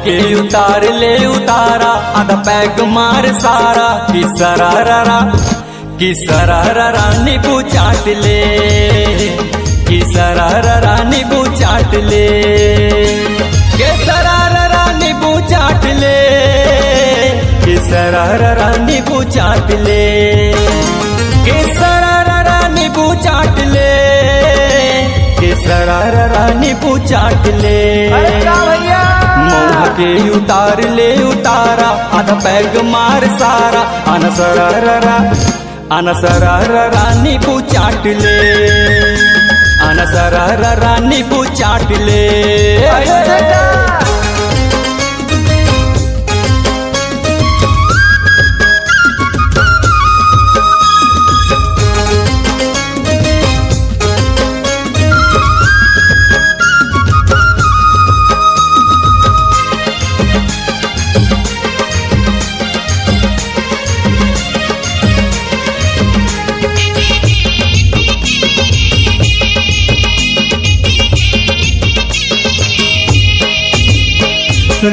के उतार ले उतारा आधा पैग मार सारा कि सरारा नींबू चाट ले कि सरारा नींबू चाट ले के सरारा नींबू चाट ले कि सरारा नींबू चाट ले के सरारा नींबू चाट ले के सरारा नींबू चाट ले मऊहा के उतार ले उतारा आधा पैग मार सारा अनसरारा नींबू चाट ले अनसरारा नींबू चाट ले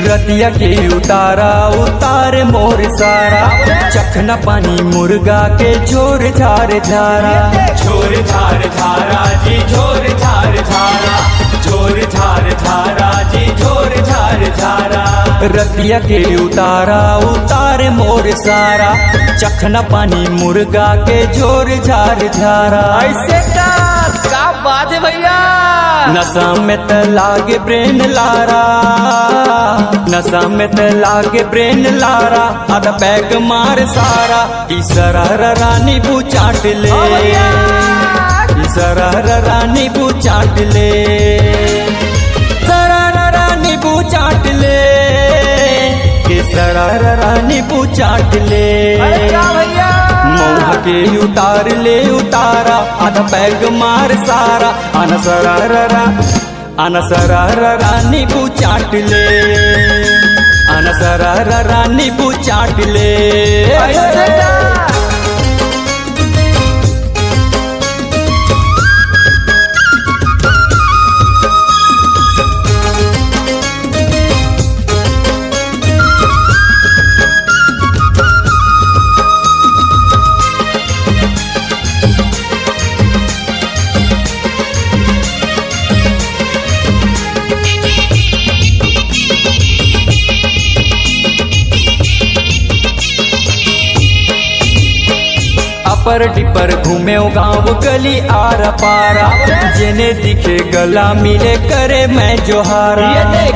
रतिया के उतारा उतारे मोर सारा चखना पानी मुर्गा के झोर झार झारा झोर झार झारा जी झोर झार झारा झोर झार झारा जी झोर झार झारा रतिया के उतारा उतारे मोर सारा चखना पानी मुर्गा के झोर झार झारा ऐसे का बात है भैया नशा में त लागे ब्रेन लारा नशा में त लागे ब्रेन लारा आधा पैग मार सारा कि सरारा नींबू चाट ले कि सरारा नींबू चाट ले सरारा नींबू चाट ले कि सरारा नींबू चाट ले मऊहा के उतार ले उतारा आधा पैग मार सारा अनसरारा नींबू चाट ले अनसरारा नींबू चाट ले पर डिपर घूमे गाँव गली आर पारा जेने दिखे गला मिले करे मैं जोहारा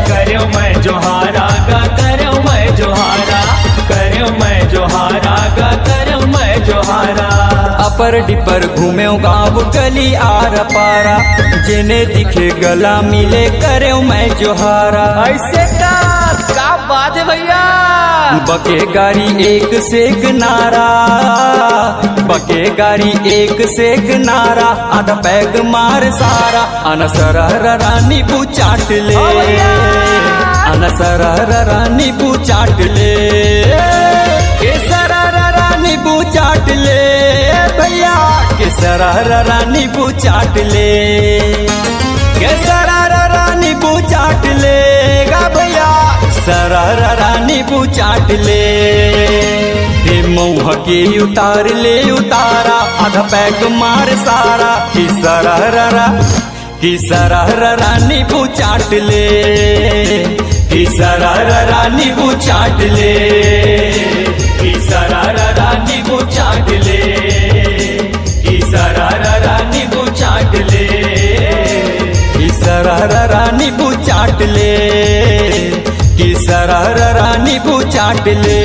करे मैं जोहारा गा करे मैं जोहारा करे मैं जोहारा गा करे मैं जोहारा अपर डिपर घूमे गाँव गली आर पारा जेने दिखे गला मिले करे मैं जोहारा ऐसे का बात है भैया बके गाड़ी एक से एक नारा बके गाड़ी एक से एक नारा आधा पैग मार सारा अनसरारा नींबू चाट ले अनसरारा नींबू चाट ले के सरारा नींबू चाट ले भैया के सरारा नींबू चाट ले के सरारा नींबू चाट ले गा भैया सरारा नींबू चाट ले मऊहा के उतार ले उतारा आधा पैग मार सारा कि सरारा नींबू चाट ले कि सरारा नींबू चाट ले कि सरारा नींबू चाट ले कि सरारा नींबू चाट ले कि सरारा नींबू चाट ले कि सरारा नींबू चाट ले